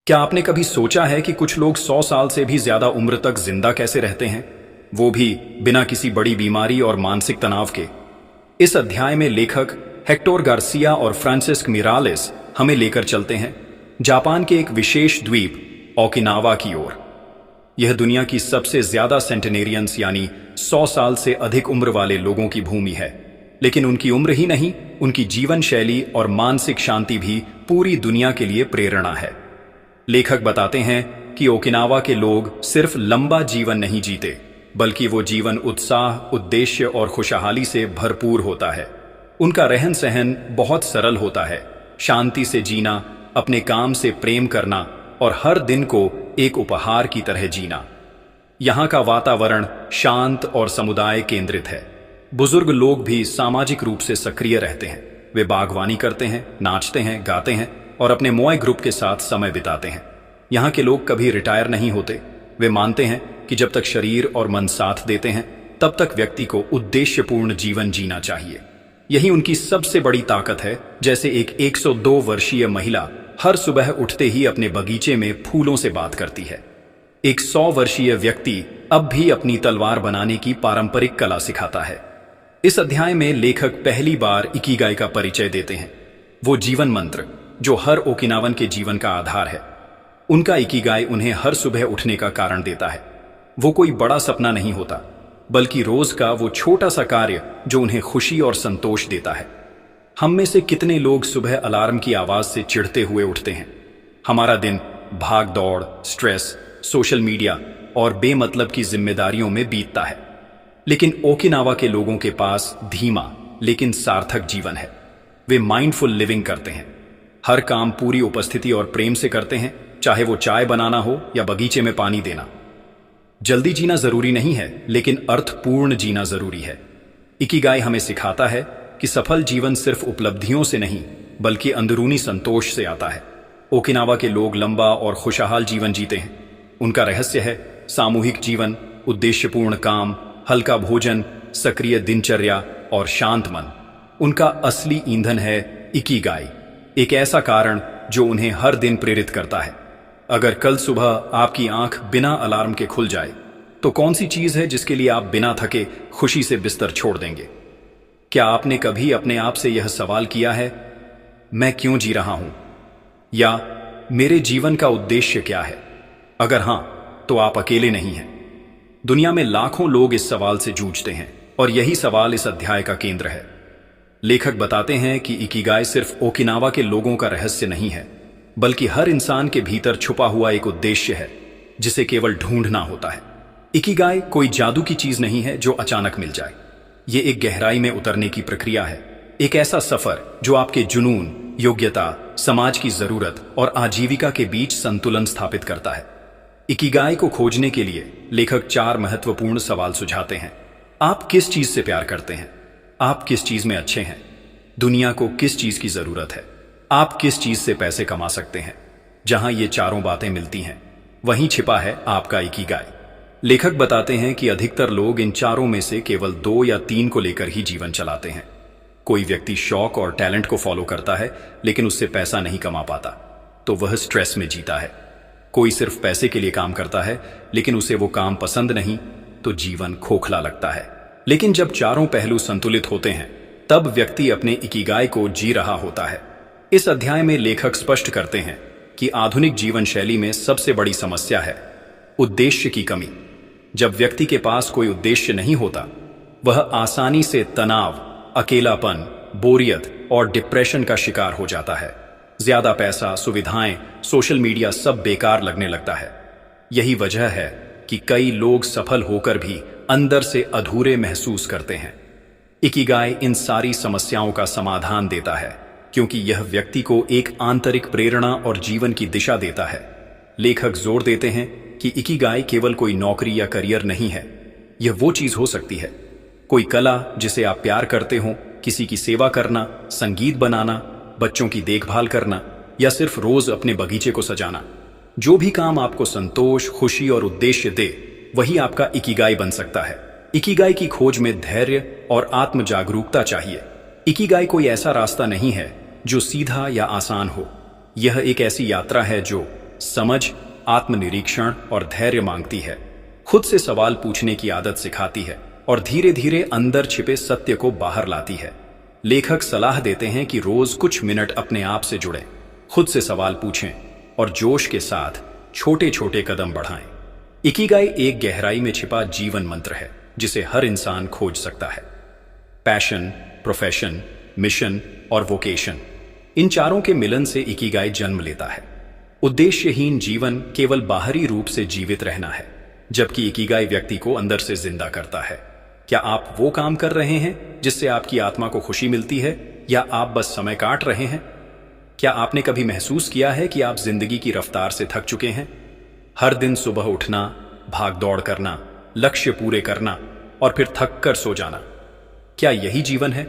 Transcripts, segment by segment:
क्या आपने कभी सोचा है कि कुछ लोग 100 साल से भी ज्यादा उम्र तक जिंदा कैसे रहते हैं, वो भी बिना किसी बड़ी बीमारी और मानसिक तनाव के। इस अध्याय में लेखक हेक्टर गार्सिया और फ्रांसिस्क मिरालेस हमें लेकर चलते हैं जापान के एक विशेष द्वीप ओकिनावा की ओर। यह दुनिया की सबसे ज्यादा सेंटेनेरियंस यानी 100 साल से अधिक उम्र वाले लोगों की भूमि है, लेकिन उनकी उम्र ही नहीं, उनकी जीवन शैली और मानसिक शांति भी पूरी दुनिया के लिए प्रेरणा है। लेखक बताते हैं कि ओकिनावा के लोग सिर्फ लंबा जीवन नहीं जीते, बल्कि वो जीवन उत्साह, उद्देश्य और खुशहाली से भरपूर होता है। उनका रहन सहन बहुत सरल होता है, शांति से जीना, अपने काम से प्रेम करना और हर दिन को एक उपहार की तरह जीना। यहाँ का वातावरण शांत और समुदाय केंद्रित है। बुजुर्ग लोग भी सामाजिक रूप से सक्रिय रहते हैं। वे बागवानी करते हैं, नाचते हैं, गाते हैं और अपने मोए ग्रुप के साथ समय बिताते हैं। यहाँ के लोग कभी रिटायर नहीं होते। वे मानते हैं कि जब तक शरीर और मन साथ देते हैं, तब तक व्यक्ति को उद्देश्यपूर्ण जीवन जीना चाहिए। यही उनकी सबसे बड़ी ताकत है। जैसे एक 102 वर्षीय महिला हर सुबह उठते ही अपने बगीचे में फूलों से बात करती है। एक 100 वर्षीय व्यक्ति अब भी अपनी तलवार बनाने की पारंपरिक कला सिखाता है। इस अध्याय में लेखक पहली बार इकिगाई का परिचय देते हैं, वो जीवन मंत्र जो हर ओकिनावन के जीवन का आधार है। उनका इकिगाई उन्हें हर सुबह उठने का कारण देता है। वो कोई बड़ा सपना नहीं होता, बल्कि रोज का वो छोटा सा कार्य जो उन्हें खुशी और संतोष देता है। हम में से कितने लोग सुबह अलार्म की आवाज से चिढ़ते हुए उठते हैं। हमारा दिन भाग दौड़, स्ट्रेस, सोशल मीडिया और बेमतलब की जिम्मेदारियों में बीतता है। लेकिन ओकिनावा के लोगों के पास धीमा लेकिन सार्थक जीवन है। वे माइंडफुल लिविंग करते हैं, हर काम पूरी उपस्थिति और प्रेम से करते हैं, चाहे वो चाय बनाना हो या बगीचे में पानी देना। जल्दी जीना जरूरी नहीं है, लेकिन अर्थपूर्ण जीना जरूरी है। इकिगाई हमें सिखाता है कि सफल जीवन सिर्फ उपलब्धियों से नहीं, बल्कि अंदरूनी संतोष से आता है। ओकिनावा के लोग लंबा और खुशहाल जीवन जीते हैं। उनका रहस्य है सामूहिक जीवन, उद्देश्यपूर्ण काम, हल्का भोजन, सक्रिय दिनचर्या और शांत मन। उनका असली ईंधन है इकिगाई, एक ऐसा कारण जो उन्हें हर दिन प्रेरित करता है। अगर कल सुबह आपकी आंख बिना अलार्म के खुल जाए, तो कौन सी चीज है जिसके लिए आप बिना थके खुशी से बिस्तर छोड़ देंगे? क्या आपने कभी अपने आप से यह सवाल किया है, मैं क्यों जी रहा हूं, या मेरे जीवन का उद्देश्य क्या है? अगर हां, तो आप अकेले नहीं हैं। दुनिया में लाखों लोग इस सवाल से जूझते हैं और यही सवाल इस अध्याय का केंद्र है। लेखक बताते हैं कि इकिगाई सिर्फ ओकिनावा के लोगों का रहस्य नहीं है, बल्कि हर इंसान के भीतर छुपा हुआ एक उद्देश्य है जिसे केवल ढूंढना होता है। इकिगाई कोई जादू की चीज नहीं है जो अचानक मिल जाए। ये एक गहराई में उतरने की प्रक्रिया है, एक ऐसा सफर जो आपके जुनून, योग्यता, समाज की जरूरत और आजीविका के बीच संतुलन स्थापित करता है। इकिगाई को खोजने के लिए लेखक 4 महत्वपूर्ण सवाल सुझाते हैं। आप किस चीज से प्यार करते हैं? आप किस चीज में अच्छे हैं? दुनिया को किस चीज की जरूरत है? आप किस चीज से पैसे कमा सकते हैं? जहां ये चारों बातें मिलती हैं, वहीं छिपा है आपका इकिगाई। लेखक बताते हैं कि अधिकतर लोग इन चारों में से केवल 2 या 3 को लेकर ही जीवन चलाते हैं। कोई व्यक्ति शौक और टैलेंट को फॉलो करता है, लेकिन उससे पैसा नहीं कमा पाता, तो वह स्ट्रेस में जीता है। कोई सिर्फ पैसे के लिए काम करता है, लेकिन उसे वो काम पसंद नहीं, तो जीवन खोखला लगता है। लेकिन जब चारों पहलू संतुलित होते हैं, तब व्यक्ति अपने इकिगाई को जी रहा होता है। इस अध्याय में लेखक स्पष्ट करते हैं कि आधुनिक जीवन शैली में सबसे बड़ी समस्या है उद्देश्य की कमी। जब व्यक्ति के पास कोई उद्देश्य नहीं होता, वह आसानी से तनाव, अकेलापन, बोरियत और डिप्रेशन का शिकार हो जाता है। ज्यादा पैसा, सुविधाएं, सोशल मीडिया सब बेकार लगने लगता है। यही वजह है कि कई लोग सफल होकर भी अंदर से अधूरे महसूस करते हैं। इकिगाई इन सारी समस्याओं का समाधान देता है, क्योंकि यह व्यक्ति को एक आंतरिक प्रेरणा और जीवन की दिशा देता है। लेखक जोर देते हैं कि इकिगाई केवल कोई नौकरी या करियर नहीं है। यह वो चीज हो सकती है, कोई कला जिसे आप प्यार करते हो, किसी की सेवा करना, संगीत बनाना, बच्चों की देखभाल करना, या सिर्फ रोज अपने बगीचे को सजाना। जो भी काम आपको संतोष, खुशी और उद्देश्य दे, वही आपका इकिगाई बन सकता है। इकिगाई की खोज में धैर्य और आत्म जागरूकता चाहिए। इकिगाई कोई ऐसा रास्ता नहीं है जो सीधा या आसान हो। यह एक ऐसी यात्रा है जो समझ, आत्मनिरीक्षण और धैर्य मांगती है। खुद से सवाल पूछने की आदत सिखाती है और धीरे धीरे अंदर छिपे सत्य को बाहर लाती है। लेखक सलाह देते हैं कि रोज कुछ मिनट अपने आप से जुड़ें, खुद से सवाल पूछें और जोश के साथ छोटे छोटे कदम बढ़ाएं। इकिगाई एक गहराई में छिपा जीवन मंत्र है जिसे हर इंसान खोज सकता है। पैशन, प्रोफेशन, मिशन और वोकेशन, इन चारों के मिलन से इकिगाई जन्म लेता है। उद्देश्यहीन जीवन केवल बाहरी रूप से जीवित रहना है, जबकि इकिगाई व्यक्ति को अंदर से जिंदा करता है। क्या आप वो काम कर रहे हैं जिससे आपकी आत्मा को खुशी मिलती है, या आप बस समय काट रहे हैं? क्या आपने कभी महसूस किया है कि आप जिंदगी की रफ्तार से थक चुके हैं? हर दिन सुबह उठना, भाग दौड़ करना, लक्ष्य पूरे करना और फिर थक कर सो जाना, क्या यही जीवन है?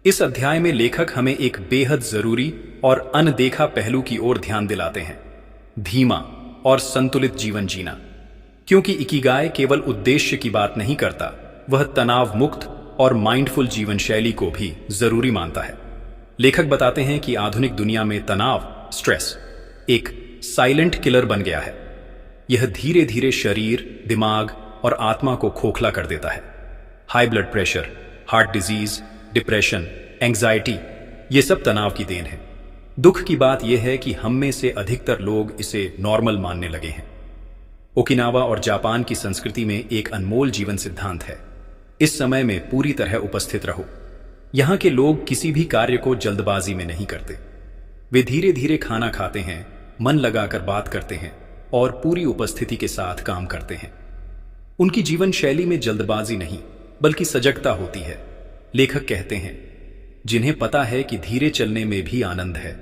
इस अध्याय में लेखक हमें एक बेहद जरूरी और अनदेखा पहलू की ओर ध्यान दिलाते हैं, धीमा और संतुलित जीवन जीना। क्योंकि इकिगाई केवल उद्देश्य की बात नहीं करता, वह तनाव मुक्त और माइंडफुल जीवन शैली को भी जरूरी मानता है। लेखक बताते हैं कि आधुनिक दुनिया में तनाव, स्ट्रेस, एक साइलेंट किलर बन गया है। यह धीरे धीरे शरीर, दिमाग और आत्मा को खोखला कर देता है। High blood pressure, heart disease, depression, anxiety, ये सब तनाव की देन है। दुख की बात यह है कि हम में से अधिकतर लोग इसे नॉर्मल मानने लगे हैं। ओकिनावा और जापान की संस्कृति में एक अनमोल जीवन सिद्धांत है, इस समय में पूरी तरह उपस्थित रहो। यहाँ के लोग किसी भी कार्य को जल्दबाजी में नहीं करते। वे धीरे धीरे खाना खाते हैं, मन लगाकर बात करते हैं और पूरी उपस्थिति के साथ काम करते हैं। उनकी जीवन शैली में जल्दबाजी नहीं बल्कि सजगता होती है। लेखक कहते हैं, जिन्हें पता है कि धीरे चलने में भी आनंद है,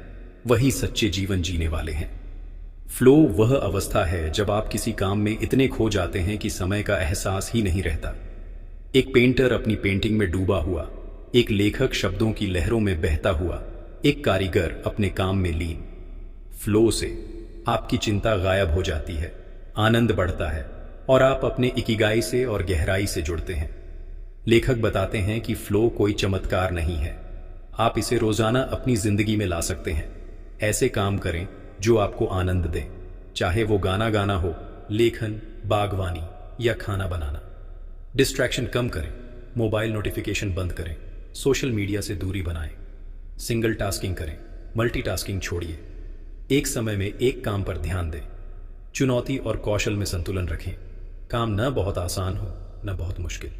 वही सच्चे जीवन जीने वाले हैं। फ्लो वह अवस्था है जब आप किसी काम में इतने खो जाते हैं कि समय का एहसास ही नहीं रहता। एक पेंटर अपनी पेंटिंग में डूबा हुआ, एक लेखक शब्दों की लहरों में बहता हुआ, एक कारीगर अपने काम में लीन। फ्लो से आपकी चिंता गायब हो जाती है, आनंद बढ़ता है और आप अपने इकिगाई से और गहराई से जुड़ते हैं। लेखक बताते हैं कि फ्लो कोई चमत्कार नहीं है, आप इसे रोजाना अपनी जिंदगी में ला सकते हैं। ऐसे काम करें जो आपको आनंद दें, चाहे वो गाना गाना हो, लेखन, बागवानी या खाना बनाना। डिस्ट्रैक्शन कम करें, मोबाइल नोटिफिकेशन बंद करें, सोशल मीडिया से दूरी बनाएं। सिंगल टास्किंग करें, मल्टीटास्किंग छोड़िए। एक समय में एक काम पर ध्यान दें। चुनौती और कौशल में संतुलन रखें। काम न बहुत आसान हो न बहुत मुश्किल,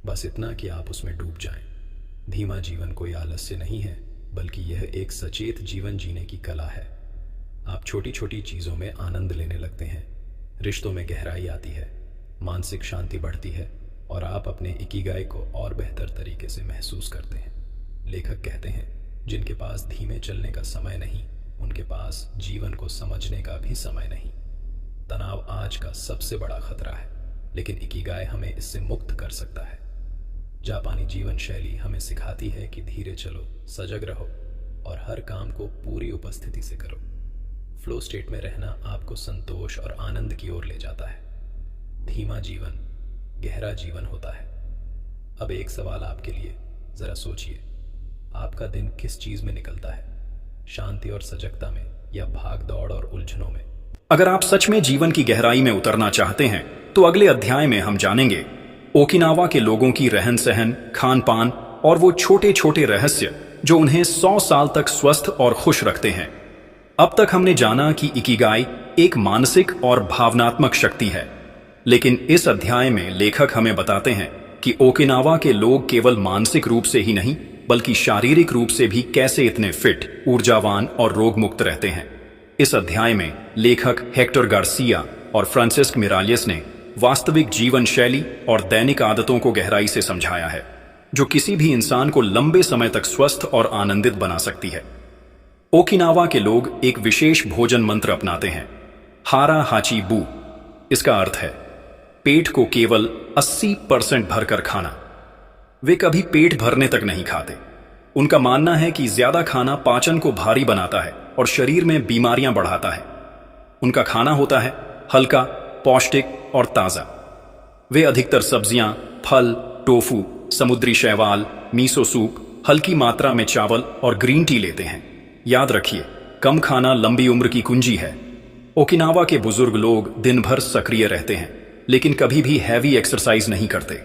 बस इतना कि आप उसमें डूब जाएं। धीमा जीवन कोई आलस्य नहीं है, बल्कि यह एक सचेत जीवन जीने की कला है। आप छोटी छोटी चीजों में आनंद लेने लगते हैं, रिश्तों में गहराई आती है, मानसिक शांति बढ़ती है और आप अपने इकिगाई को और बेहतर तरीके से महसूस करते हैं। लेखक कहते हैं, जिनके पास धीमे चलने का समय नहीं, उनके पास जीवन को समझने का भी समय नहीं। तनाव आज का सबसे बड़ा खतरा है, लेकिन इकिगाई हमें इससे मुक्त कर सकता है। जापानी जीवन शैली हमें सिखाती है कि धीरे चलो, सजग रहो और हर काम को पूरी उपस्थिति से करो। फ्लो स्टेट में रहना आपको संतोष और आनंद की ओर ले जाता है। धीमा जीवन गहरा जीवन होता है। अब एक सवाल आपके लिए, जरा सोचिए, आपका दिन किस चीज में निकलता है? शांति और सजगता में या भाग दौड़ और उलझनों में? अगर आप सच में जीवन की गहराई में उतरना चाहते हैं तो अगले अध्याय में हम जानेंगे ओकिनावा के लोगों की रहन सहन, खान पान और वो छोटे छोटे रहस्य जो उन्हें 100 साल तक स्वस्थ और खुश रखते हैं। अब तक हमने जाना कि इकिगाई एक मानसिक और भावनात्मक शक्ति है, लेकिन इस अध्याय में लेखक हमें बताते हैं कि ओकिनावा के लोग केवल मानसिक रूप से ही नहीं बल्कि शारीरिक रूप से भी कैसे इतने फिट, ऊर्जावान और रोग मुक्त रहते हैं। इस अध्याय में लेखक हेक्टर गार्सिया और फ्रांसिस्क मिरालियस ने वास्तविक जीवन शैली और दैनिक आदतों को गहराई से समझाया है, जो किसी भी इंसान को लंबे समय तक स्वस्थ और आनंदित बना सकती है। ओकिनावा के लोग एक विशेष भोजन मंत्र अपनाते हैं, हारा हाची बू। इसका अर्थ है पेट को केवल 80% भरकर खाना। वे कभी पेट भरने तक नहीं खाते। उनका मानना है कि ज्यादा खाना पाचन को भारी बनाता है और शरीर में बीमारियां बढ़ाता है। उनका खाना होता है हल्का, पौष्टिक और ताजा। वे अधिकतर सब्जियां, फल, टोफू, समुद्री शैवाल, मीसो सूप, हल्की मात्रा में चावल और ग्रीन टी लेते हैं। याद रखिए, कम खाना लंबी उम्र की कुंजी है। ओकिनावा के बुजुर्ग लोग दिन भर सक्रिय रहते हैं, लेकिन कभी भी हैवी एक्सरसाइज नहीं करते।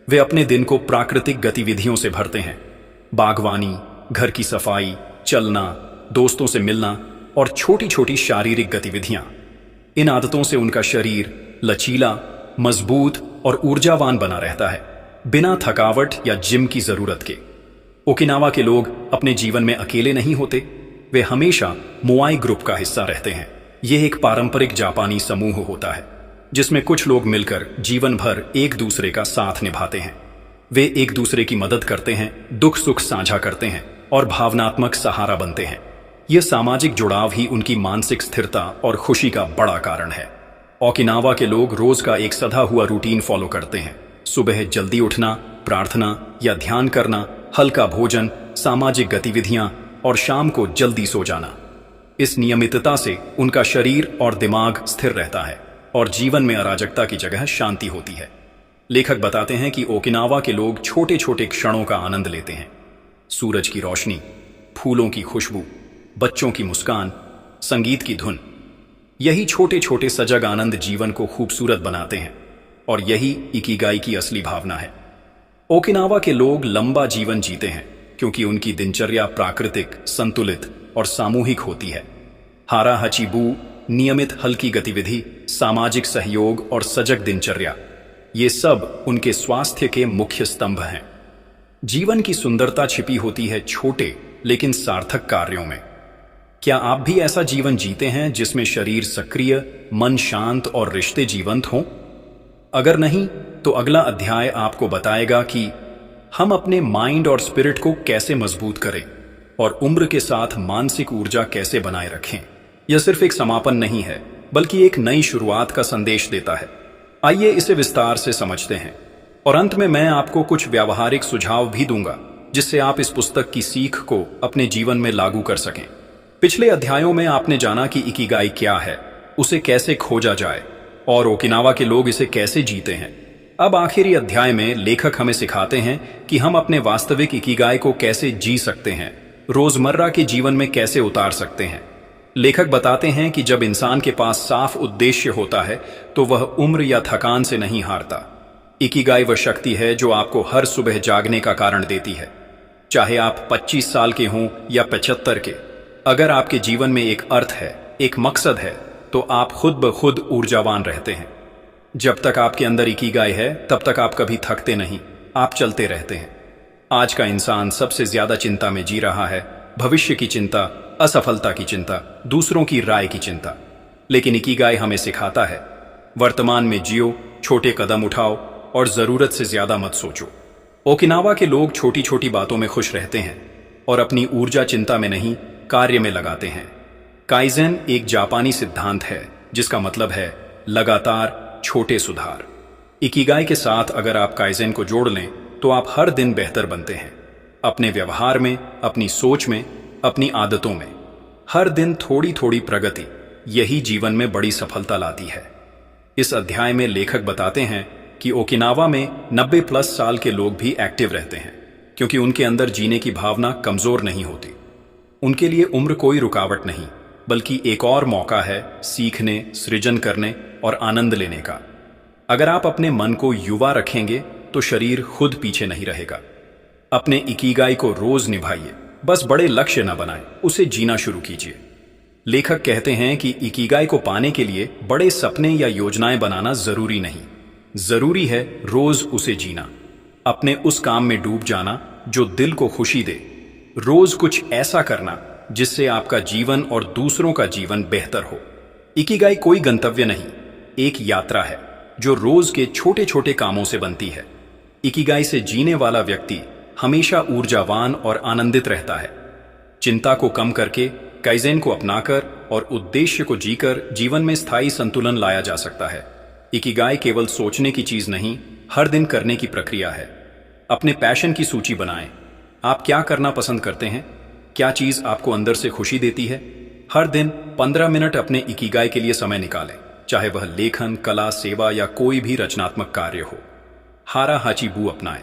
वे अपने दिन को प्राकृतिक गतिविधियों से भरते हैं। बागवानी, घर की सफाई, चलना, दोस्तों से मिलना और छोटी छोटी शारीरिक गतिविधियां। इन आदतों से उनका शरीर लचीला, मजबूत और ऊर्जावान बना रहता है, बिना थकावट या जिम की जरूरत के। ओकिनावा के लोग अपने जीवन में अकेले नहीं होते, वे हमेशा मोआई ग्रुप का हिस्सा रहते हैं। यह एक पारंपरिक जापानी समूह होता है जिसमें कुछ लोग मिलकर जीवन भर एक दूसरे का साथ निभाते हैं। वे एक दूसरे की मदद करते हैं, दुख सुख साझा करते हैं और भावनात्मक सहारा बनते हैं। यह सामाजिक जुड़ाव ही उनकी मानसिक स्थिरता और खुशी का बड़ा कारण है। ओकिनावा के लोग रोज का एक सधा हुआ रूटीन फॉलो करते हैं। सुबह जल्दी उठना, प्रार्थना या ध्यान करना, हल्का भोजन, सामाजिक गतिविधियां और शाम को जल्दी सो जाना। इस नियमितता से उनका शरीर और दिमाग स्थिर रहता है और जीवन में अराजकता की जगह शांति होती है। लेखक बताते हैं कि ओकिनावा के लोग छोटे छोटे क्षणों का आनंद लेते हैं। सूरज की रोशनी, फूलों की खुशबू, बच्चों की मुस्कान, संगीत की धुन। यही छोटे छोटे सजग आनंद जीवन को खूबसूरत बनाते हैं और यही इकिगाई की असली भावना है। ओकिनावा के लोग लंबा जीवन जीते हैं क्योंकि उनकी दिनचर्या प्राकृतिक, संतुलित और सामूहिक होती है। हारा हचिबू, नियमित हल्की गतिविधि, सामाजिक सहयोग और सजग दिनचर्या, ये सब उनके स्वास्थ्य के मुख्य स्तंभ हैं। जीवन की सुंदरता छिपी होती है छोटे लेकिन सार्थक कार्यों में। क्या आप भी ऐसा जीवन जीते हैं जिसमें शरीर सक्रिय, मन शांत और रिश्ते जीवंत हों? अगर नहीं, तो अगला अध्याय आपको बताएगा कि हम अपने माइंड और स्पिरिट को कैसे मजबूत करें और उम्र के साथ मानसिक ऊर्जा कैसे बनाए रखें। यह सिर्फ एक समापन नहीं है, बल्कि एक नई शुरुआत का संदेश देता है। आइए इसे विस्तार से समझते हैं और अंत में मैं आपको कुछ व्यावहारिक सुझाव भी दूंगा जिससे आप इस पुस्तक की सीख को अपने जीवन में लागू कर सकें। पिछले अध्यायों में आपने जाना कि इकिगाई क्या है, उसे कैसे खोजा जाए और ओकिनावा के लोग इसे कैसे जीते हैं। अब आखिरी अध्याय में लेखक हमें सिखाते हैं कि हम अपने वास्तविक इकिगाई को कैसे जी सकते हैं, रोजमर्रा के जीवन में कैसे उतार सकते हैं। लेखक बताते हैं कि जब इंसान के पास साफ उद्देश्य होता है तो वह उम्र या थकान से नहीं हारता। इकिगाई वह शक्ति है जो आपको हर सुबह जागने का कारण देती है, चाहे आप 25 साल के हों या 75 के। अगर आपके जीवन में एक अर्थ है, एक मकसद है, तो आप खुद ब खुद ऊर्जावान रहते हैं। जब तक आपके अंदर इकिगाई है तब तक आप कभी थकते नहीं, आप चलते रहते हैं। आज का इंसान सबसे ज्यादा चिंता में जी रहा है, भविष्य की चिंता, असफलता की चिंता, दूसरों की राय की चिंता। लेकिन इकिगाई हमें सिखाता है, वर्तमान में जियो, छोटे कदम उठाओ और जरूरत से ज्यादा मत सोचो। ओकिनावा के लोग छोटी छोटी बातों में खुश रहते हैं और अपनी ऊर्जा चिंता में नहीं, कार्य में लगाते हैं। काइजेन एक जापानी सिद्धांत है जिसका मतलब है लगातार छोटे सुधार। इकिगाई के साथ अगर आप काइजेन को जोड़ लें तो आप हर दिन बेहतर बनते हैं, अपने व्यवहार में, अपनी सोच में, अपनी आदतों में। हर दिन थोड़ी थोड़ी प्रगति, यही जीवन में बड़ी सफलता लाती है। इस अध्याय में लेखक बताते हैं कि ओकिनावा में 90+ साल के लोग भी एक्टिव रहते हैं क्योंकि उनके अंदर जीने की भावना कमजोर नहीं होती। उनके लिए उम्र कोई रुकावट नहीं, बल्कि एक और मौका है सीखने, सृजन करने और आनंद लेने का। अगर आप अपने मन को युवा रखेंगे तो शरीर खुद पीछे नहीं रहेगा। अपने इकिगाई को रोज निभाइए, बस बड़े लक्ष्य न बनाएं, उसे जीना शुरू कीजिए। लेखक कहते हैं कि इकिगाई को पाने के लिए बड़े सपने या योजनाएं बनाना जरूरी नहीं, जरूरी है रोज उसे जीना, अपने उस काम में डूब जाना जो दिल को खुशी दे। रोज कुछ ऐसा करना जिससे आपका जीवन और दूसरों का जीवन बेहतर हो। इकिगाई कोई गंतव्य नहीं, एक यात्रा है जो रोज के छोटे छोटे कामों से बनती है। इकिगाई से जीने वाला व्यक्ति हमेशा ऊर्जावान और आनंदित रहता है। चिंता को कम करके, काइजेन को अपनाकर और उद्देश्य को जीकर जीवन में स्थायी संतुलन लाया जा सकता है। इकिगाई केवल सोचने की चीज नहीं, हर दिन करने की प्रक्रिया है। अपने पैशन की सूची बनाएं। आप क्या करना पसंद करते हैं? क्या चीज आपको अंदर से खुशी देती है? हर दिन 15 मिनट अपने इकिगाई के लिए समय निकालें, चाहे वह लेखन, कला, सेवा या कोई भी रचनात्मक कार्य हो। हारा हाचिबू अपनाएं।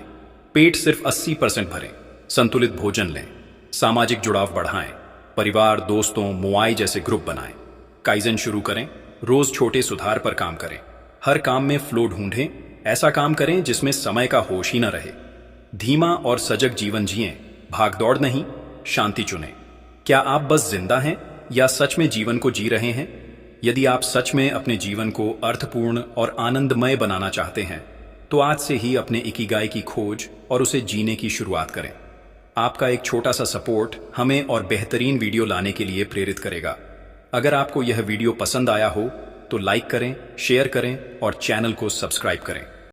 पेट सिर्फ 80% भरें, संतुलित भोजन लें, सामाजिक जुड़ाव बढ़ाएं, परिवार, दोस्तों, मोआई जैसे ग्रुप बनाएं। काइजन शुरू करें, रोज छोटे सुधार पर काम करें, हर काम में फ्लो ढूंढें, ऐसा काम करें जिसमें समय का होश ही न रहे। धीमा और सजग जीवन जिएं, भागदौड़ नहीं, शांति चुनें। क्या आप बस जिंदा हैं या सच में जीवन को जी रहे हैं? यदि आप सच में अपने जीवन को अर्थपूर्ण और आनंदमय बनाना चाहते हैं तो आज से ही अपने इकिगाई की खोज और उसे जीने की शुरुआत करें। आपका एक छोटा सा सपोर्ट हमें और बेहतरीन वीडियो लाने के लिए प्रेरित करेगा। अगर आपको यह वीडियो पसंद आया हो तो लाइक करें, शेयर करें और चैनल को सब्सक्राइब करें।